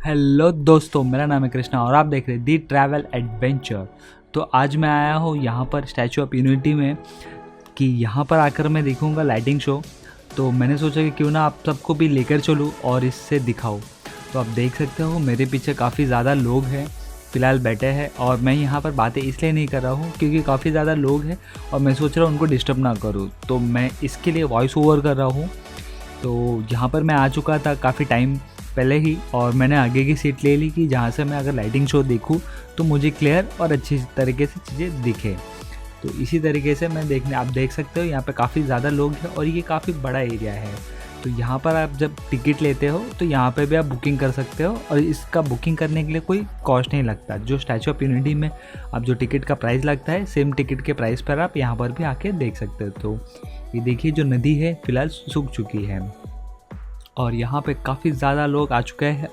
Hello दोस्तों, मेरा नाम है कृष्णा और आप देख रहे हैं दी ट्रैवल एडवेंचर। तो आज मैं आया हूँ यहाँ पर स्टैचू ऑफ यूनिटी में कि यहाँ पर आकर मैं देखूँगा लाइटिंग शो। तो मैंने सोचा कि क्यों ना आप सबको भी लेकर चलूँ और इससे दिखाऊँ। तो आप देख सकते हो मेरे पीछे काफ़ी ज़्यादा लोग हैं, फ़िलहाल बैठे हैं और मैं यहाँ पर बातें इसलिए नहीं कर रहा हूँ क्योंकि काफ़ी ज़्यादा लोग हैं और मैं सोच रहा हूँ उनको डिस्टर्ब ना करूँ, तो मैं इसके लिए वॉइस ओवर कर रहा हूँ। तो यहाँ पर मैं आ चुका था काफ़ी टाइम पहले ही और मैंने आगे की सीट ले ली कि जहाँ से मैं अगर लाइटिंग शो देखूँ तो मुझे क्लियर और अच्छी तरीके से चीज़ें दिखे। तो इसी तरीके से मैं आप देख सकते हो यहाँ पे काफ़ी ज़्यादा लोग हैं और ये काफ़ी बड़ा एरिया है। तो यहाँ पर आप जब टिकट लेते हो तो यहाँ पे भी आप बुकिंग कर सकते हो और इसका बुकिंग करने के लिए कोई कॉस्ट नहीं लगता। जो स्टैचू ऑफ यूनिटी में आप जो टिकट का प्राइस लगता है, सेम टिकट के प्राइस पर आप यहाँ पर भी आके देख सकते हो। तो ये देखिए जो नदी है फ़िलहाल सूख चुकी है और यहाँ पे काफ़ी ज़्यादा लोग आ चुके हैं।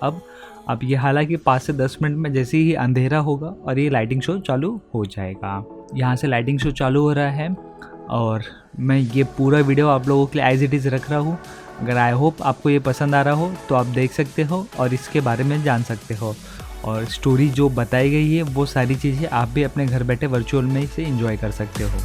अब ये हालांकि 5 से 10 मिनट में जैसे ही अंधेरा होगा और ये लाइटिंग शो चालू हो जाएगा। यहाँ से लाइटिंग शो चालू हो रहा है और मैं ये पूरा वीडियो आप लोगों के लिए एज इट इज़ रख रहा हूँ। अगर आई होप आपको ये पसंद आ रहा हो तो आप देख सकते हो और इसके बारे में जान सकते हो। और स्टोरी जो बताई गई है वो सारी चीज़ें आप भी अपने घर बैठे वर्चुअल में इसे इंजॉय कर सकते हो।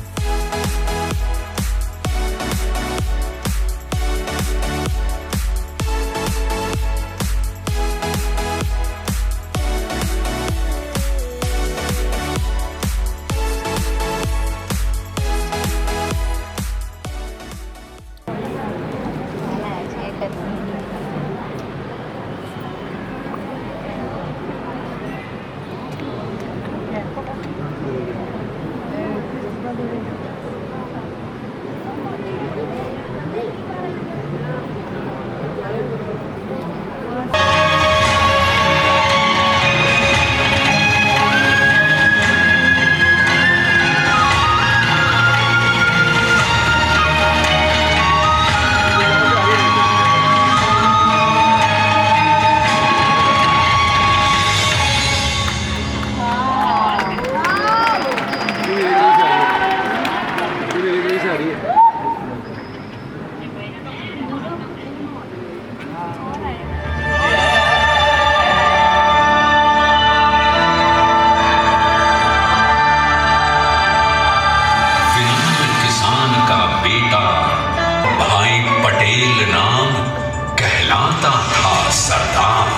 कहलाता था सरदार।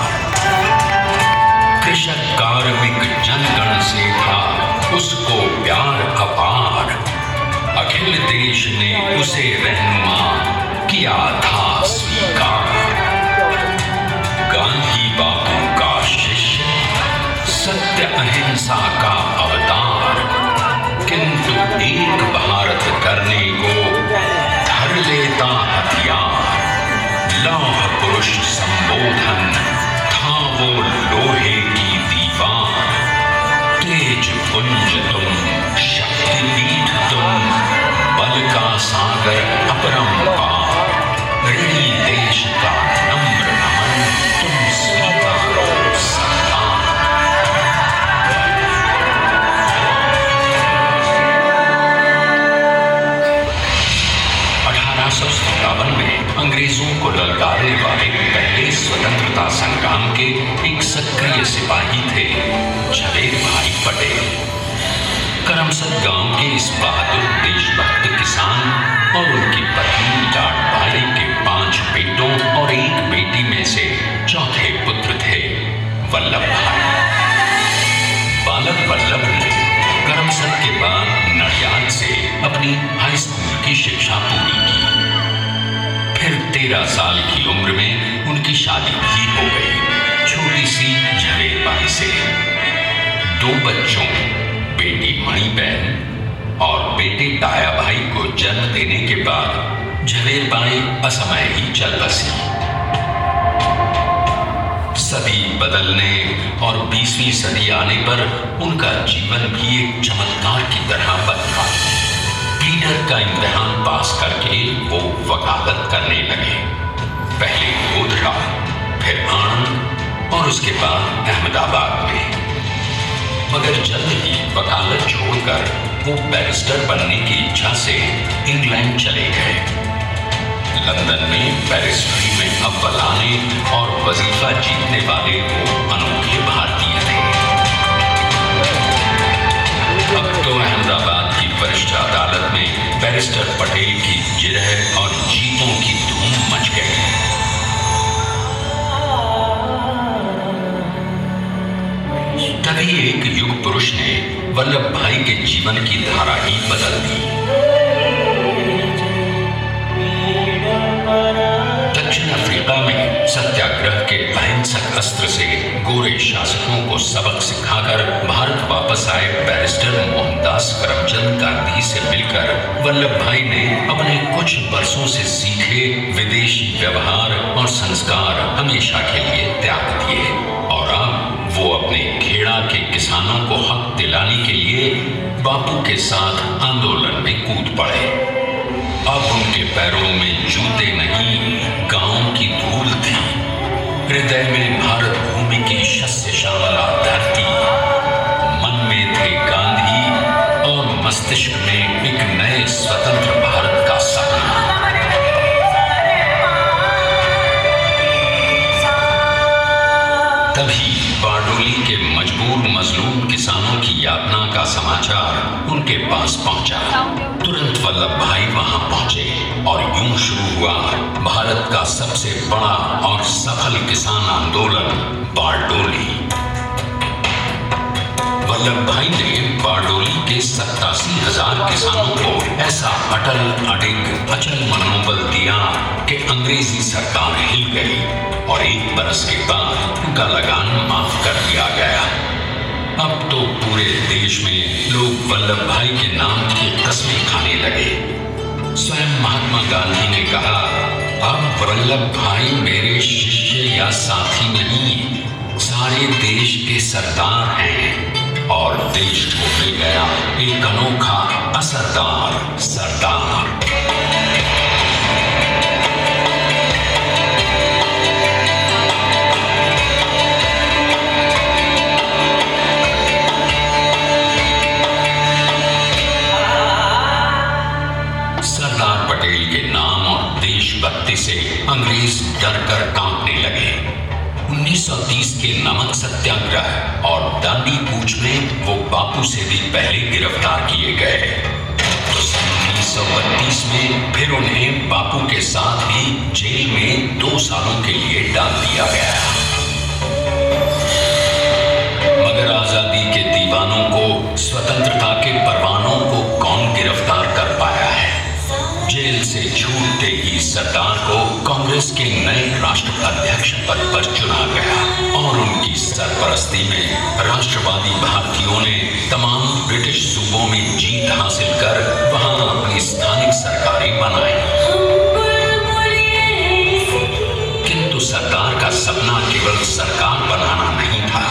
कृषक कार्मिक जनगण से था उसको प्यार अपार। अखिल देश ने उसे रहनुमा किया था स्वीकार। गांधी बापू का शिष्य, सत्य अहिंसा का अवतार, किंतु एक भारत करने को धर लेता हथियार। लौह पुरुष संबोधन था वो लोहे की दीवार। तेज पुंज तुम, शक्तिपीठ तुम, बल का सागर अपरंपार। ऋणी देश का नम्र नमन तुम स्वीकारो सरदार। 1857 में अंग्रेजों को ललकारने वाले पहले स्वतंत्रता संग्राम के एक सक्रिय सिपाही थे झवेर भाई पटेल। करमसद गांव के इस बहादुर देशभक्त किसान और उनकी पत्नी जाट भाई के 5 बेटों और 1 बेटी में से चौथे पुत्र थे वल्लभ भाई। बालक वल्लभ ने करमसद के बाद नडियाद से अपनी हाई स्कूल की शिक्षा पूरी की। फिर 13 साल की उम्र में उनकी शादी भी हो गई छोटी सी झवेर बाई से। 2 बच्चों, बेटी मणिबेन और बेटे डाया भाई को जन्म देने के बाद झवेर बाई असमय ही चल बसी। सदी बदलने और 20वीं सदी आने पर उनका जीवन भी एक चमत्कार की तरह बदला। प्लीडर का इम्तिहान पास करके वो वकालत करने लगे। पहले गोधरा, फिर आणंद और उसके बाद अहमदाबाद में। मगर जल्द ही वकालत छोड़कर वो बैरिस्टर बनने की इच्छा से इंग्लैंड चले गए। लंदन में बैरिस्ट्री में अव्वल आने और वजीफा जीतने वाले वो बैरिस्टर पटेल की जिरह और जीतों की धूम मच गई। तभी एक युग पुरुष ने वल्लभ भाई के जीवन की धारा ही बदल दी। दक्षिण अफ्रीका में सत्याग्रह के अहिंसक अस्त्र से गोरे शासकों को सबक सिखाकर भारत वापस आए बैरिस्टर मोहनदास करमचंद गांधी से मिलकर वल्लभ भाई ने अपने कुछ वर्षों से सीखे विदेशी व्यवहार और संस्कार हमेशा के लिए त्याग दिए और अब वो अपने खेड़ा के किसानों को हक दिलाने के लिए बापू के साथ आंदोलन में कूद पड़े। अब उनके पैरों में जूते नहीं, गांव की धूल थी। हृदय में भारत भूमि की शस्य श्यामला धरती, मन में थे गांधी और मस्तिष्क में एक नए स्वतंत्र भारत का सपना। तभी बारडोली के मजबूर मजलूम किसानों की यातना का समाचार उनके पास पहुंचा। तुरंत वल्लभ भाई वहां पहुंचे और यूं शुरू हुआ भारत का सबसे बड़ा और सफल किसान आंदोलन बारडोली। वल्लभ भाई ने बारडोली के 87,000 किसानों को ऐसा अटल अडिग अचल मनोबल दिया कि अंग्रेजी सरकार हिल गई और 1 बरस के बाद उनका लगान माफ कर दिया गया। अब तो पूरे देश में लोग वल्लभ भाई के नाम की कस्में खाने लगे। स्वयं महात्मा गांधी ने कहा, अब वल्लभ भाई मेरे शिष्य या साथी नहीं, सारे देश के सरदार हैं। और देश को मिल गया एक अनोखा असरदार सरदार। सरदार पटेल के नाम और देशभक्ति से अंग्रेज डर कर कांपने लगे। 1930 के नमक सत्याग्रह और दांडी कूच में वो बापू से भी पहले गिरफ्तार किए गए। तो 1932 में फिर उन्हें बापू के साथ ही जेल में 2 सालों के लिए डाल दिया गया। मगर आजादी के दीवानों को, स्वतंत्रता के परवानों को कौन गिरफ्तार कर पाया है? जेल से छूटते ही सरदार को कांग्रेस के नए राष्ट्राध्यक्ष पद पर चुना गया और उनकी सरपरस्ती में राष्ट्रवादी भारतीयों ने तमाम ब्रिटिश सूबों में जीत हासिल कर वहां अपनी स्थानिक सरकारें बनाई। किंतु सरदार का सपना केवल सरकार बनाना नहीं था,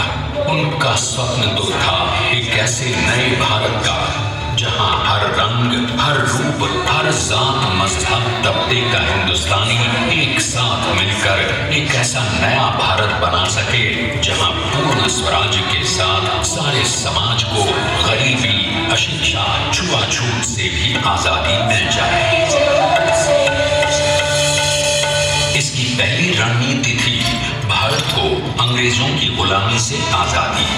उनका स्वप्न तो था एक ऐसे नए भारत का जहां हर रंग, हर रूप, हर जात, मजहब, तबके का हिंदुस्तानी एक साथ मिलकर एक ऐसा नया भारत बना सके जहां पूर्ण स्वराज के साथ सारे समाज को गरीबी, अशिक्षा, छुआछूत से भी आजादी मिल जाए। इसकी पहली रणनीति थी भारत को अंग्रेजों की गुलामी से आजादी,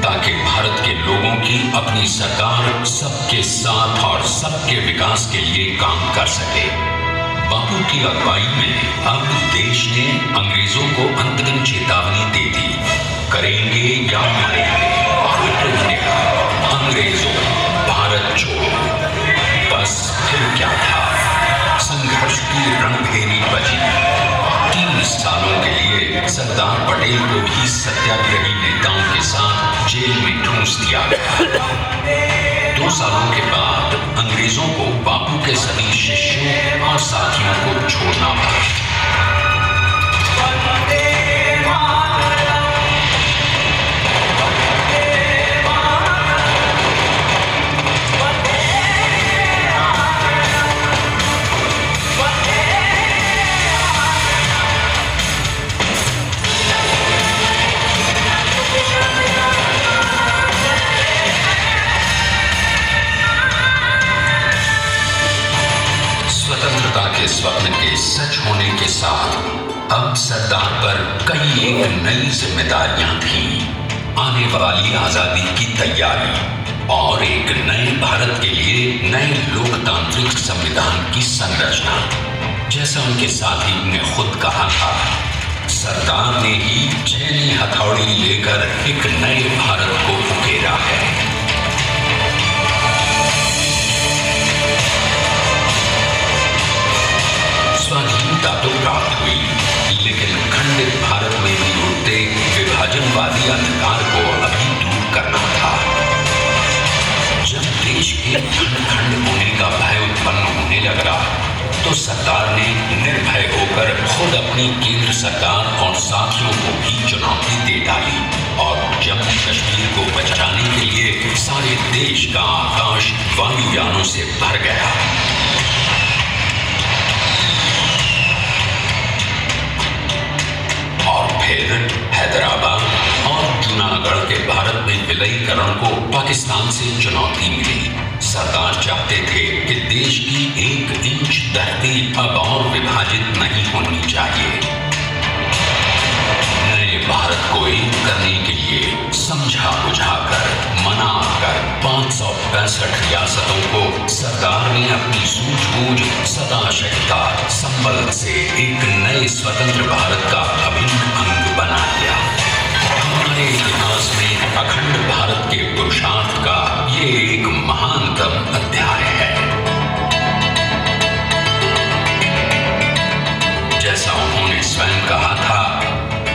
ताकि भारत के लोगों की अपनी सरकार सबके साथ और सबके विकास के लिए काम कर सके। बापू की अगुवाई में अब देश ने अंग्रेजों को अंतरिम चेतावनी दे दी, करेंगे या मरेंगे। अंग्रेजों भारत छोड़ो। बस फिर क्या था, संघर्ष की रणभेरी बजी। 3 सालों के लिए सरदार पटेल को भी सत्याग्रही नेताओं के साथ जेल में ठूंस दिया गया। 2 सालों के बाद अंग्रेजों को बापू के सभी शिष्यों और साथियों को छोड़ना पड़ा। स्वप्न के सच होने के साथ अब सरदार पर कई एक नई जिम्मेदारियां थीं। आने वाली आजादी की तैयारी, और एक नए भारत के लिए नए लोकतांत्रिक संविधान की संरचना। जैसा उनके साथी ने खुद कहा था, सरदार ने ही छेनी हथौड़ी लेकर एक नए भारत को उकेरा है। स्वाधीनता तो प्राप्त हुई, लेकिन खंडित भारत में भी उठते विभाजनवादी अंधकार को अभी दूर करना था। जब देश के खंड होने का भय उत्पन्न होने लगा तो सरकार ने निर्भय होकर खुद अपनी केंद्र सरकार और साथियों को भी चुनौती दे डाली और जम्मू कश्मीर को बचाने के लिए सारे देश का आकाश वायुयानों से भर गया। और फिर हैदराबाद और जूनागढ़ के भारत में विलयीकरण को पाकिस्तान से चुनौती मिली। सरदार चाहते थे कि देश की 1 इंच धरती अब और विभाजित नहीं होनी चाहिए। नए भारत को एक करने के लिए समझा बुझाकर मनाकर 565 रियासतों को सरदार ने अपनी सूझबूझ सदाशयता संबल से एक नए स्वतंत्र भारत का अभिन्न अंग बना दिया। हमारे इतिहास में अखंड भारत के पुरुषार्थ का ये एक महानतम अध्याय है। जैसा उन्होंने स्वयं कहा था,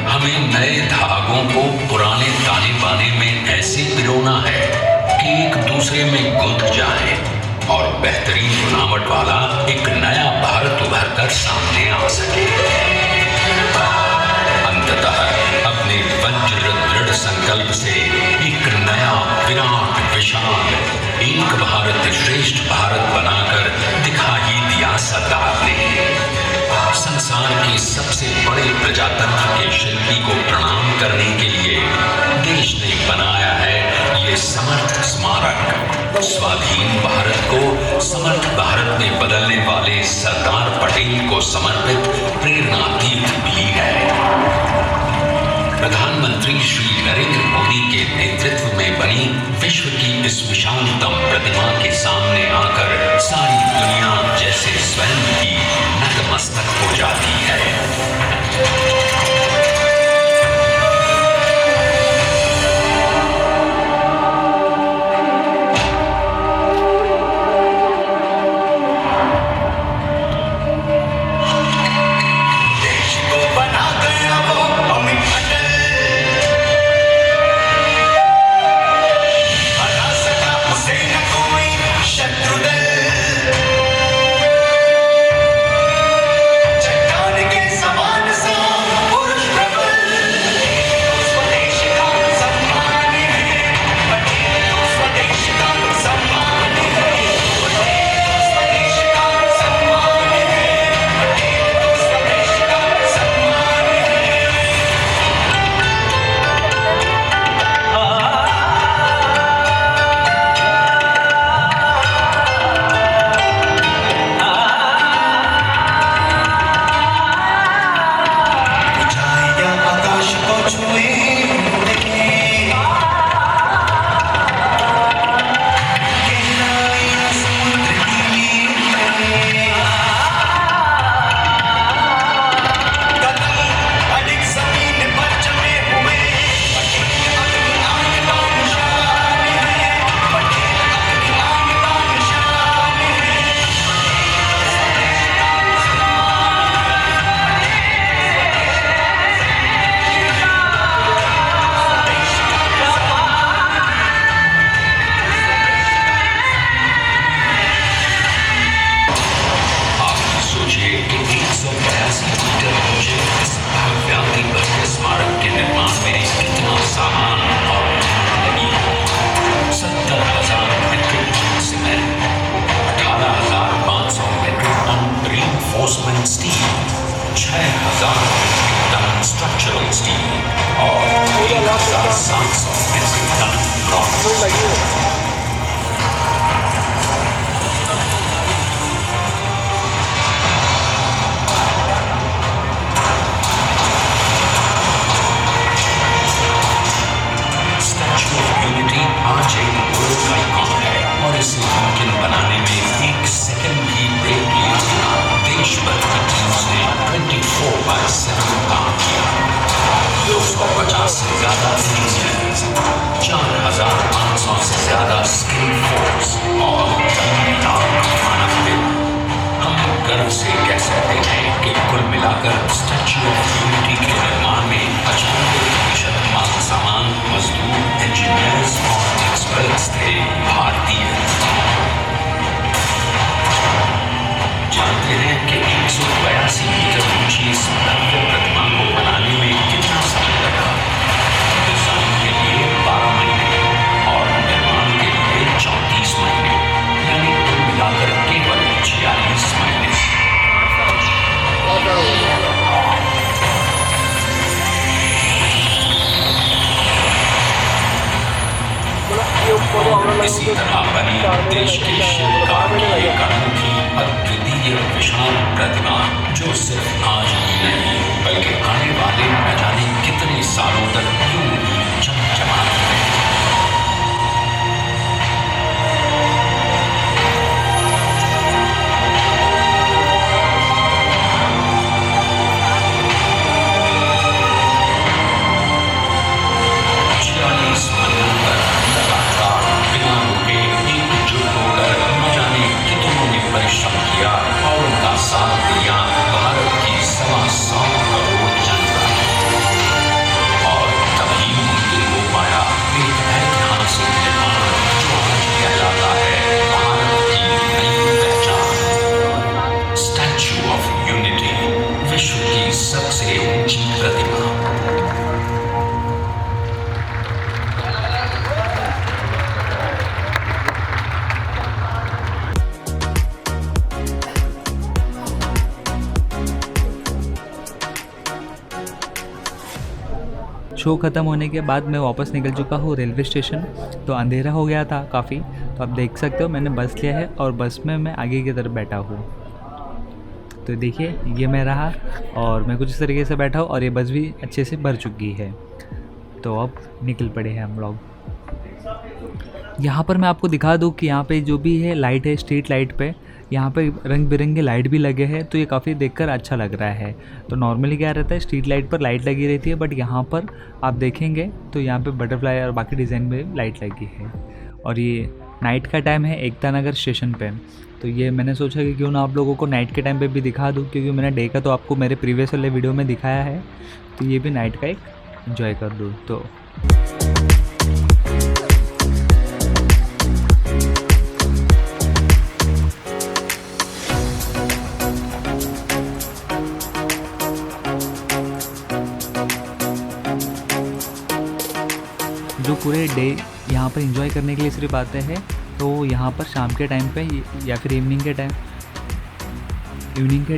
हमें नए धागों को पुराने ताने बाने में ऐसे पिरोना है कि एक दूसरे में गुंथ जाए और बेहतरीन बनावट वाला एक नया भारत उभर कर सामने आ सके। अंततः अपने वज्र दृढ़ संकल्प से एक नया विराट विशाल एक भारत श्रेष्ठ भारत बनाकर दिखा ही दिया सरदार ने। संसार के सबसे बड़े प्रजातंत्र के शिल्पी को प्रणाम करने के लिए देश ने बनाया है ये समर्थ स्मारक। स्वाधीन भारत को समर्थ भारत में बदलने वाले सरदार पटेल को समर्पित प्रेरणा तीर्थ भी है। प्रधानमंत्री श्री नरेंद्र मोदी के नेतृत्व में बनी विश्व की इस विशालतम प्रतिमा के सामने आकर सारी दुनिया जैसे स्वयं ही नतमस्तक हो जाती है। reinforcement steel, 6,000 ton structural steel और 1,700 मेट्रिक टन ब्रॉन्ज। आज एक वर्ल्ड का स्किल फोर्स और दमदार मानव दिल। हम गर्व से कह सकते हैं कि कुल मिलाकर स्टैच्यू ऑफ यूनिटी के निर्माण में 95% मानव सामान, मजदूर, इंजीनियर्स और एक्सपर्ट्स थे भारतीय। जानते हैं कि 182 मीटर ऊंची इस भव्य प्रतिमा को बनाने में कितना समय लगा? डिजाइन के लिए 12 महीने और निर्माण के लिए 34 महीने, यानी कुल मिलाकर केवल 46 महीने। इसी तरह बनी देश के शिल्पकार की एक अनोखी अद्वितीय विशाल प्रतिमा, जो सिर्फ आज ही नहीं बल्कि आने वाले न जाने कितने सालों तक यूं ही चमचमाती रहेगी। परिश्रम किया और उनका साथ दिया भारत की 125 करोड़ जनता। और तभी मुमकिन हो पाया एक ऐतिहासिक निर्माण जो आज कहलाता है भारत की नई पहचान, स्टैच्यू ऑफ यूनिटी, विश्व की सबसे ऊंची प्रतिमा। शो ख़त्म होने के बाद मैं वापस निकल चुका हूँ रेलवे स्टेशन। तो अंधेरा हो गया था काफ़ी, तो आप देख सकते हो मैंने बस लिया है और बस में मैं आगे की तरफ बैठा हूँ। तो देखिए ये मैं रहा और मैं कुछ इस तरीके से बैठा हूँ और ये बस भी अच्छे से भर चुकी है। तो अब निकल पड़े हैं हम लोग। यहाँ पर मैं आपको दिखा दूँ कि यहाँ पे जो भी है लाइट है, स्ट्रीट लाइट पे यहाँ पे रंग बिरंगे लाइट भी लगे हैं, तो ये काफ़ी देखकर अच्छा लग रहा है। तो नॉर्मली क्या रहता है, स्ट्रीट लाइट पर लाइट लगी रहती है, बट यहाँ पर आप देखेंगे तो यहाँ पे बटरफ्लाई और बाकी डिज़ाइन में लाइट लगी है। और ये नाइट का टाइम है एकता नगर स्टेशन पे। तो ये मैंने सोचा कि क्यों ना आप लोगों को नाइट के टाइम पे भी दिखा दूँ, क्योंकि मैंने डे का तो आपको मेरे प्रीवियस वाले वीडियो में दिखाया है, तो ये भी नाइट का एक एंजॉय कर दूँ। तो जो पूरे डे यहाँ पर एंजॉय करने के लिए सिर्फ आते हैं, तो यहाँ पर शाम के टाइम पे या फिर इवनिंग के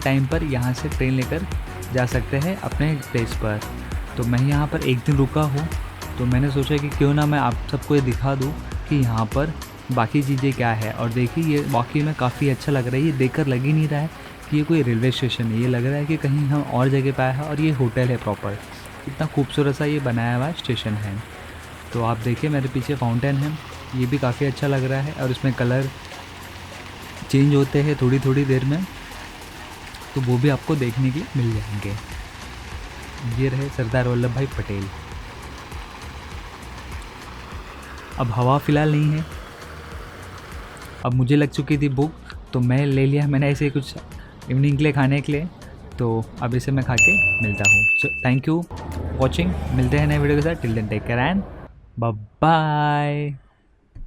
टाइम पर यहाँ से ट्रेन लेकर जा सकते हैं अपने प्लेस पर। तो मैं यहाँ पर एक दिन रुका हूँ, तो मैंने सोचा कि क्यों ना मैं आप सबको ये दिखा दूँ कि यहाँ पर बाकी चीज़ें क्या है। और देखिए ये वाकई में काफ़ी अच्छा लग रहा है। ये देखकर लग ही नहीं रहा है कि ये कोई रेलवे स्टेशन है, ये लग रहा है कि कहीं हम और जगह पे आए हैं और ये होटल है प्रॉपर। इतना खूबसूरत सा ये बनाया हुआ स्टेशन है। तो आप देखिए मेरे पीछे फाउंटेन है, ये भी काफ़ी अच्छा लग रहा है और इसमें कलर चेंज होते हैं थोड़ी थोड़ी देर में, तो वो भी आपको देखने के लिए मिल जाएंगे। ये रहे सरदार वल्लभ भाई पटेल। अब हवा फ़िलहाल नहीं है, अब मुझे लग चुकी थी भूख, तो मैं ले लिया मैंने ऐसे कुछ इवनिंग के लिए खाने के लिए। तो अब इसे मैं खा के मिलता हूँ। थैंक यू वॉचिंग, मिलते हैं नए वीडियो के साथ। Till then take care and bye bye.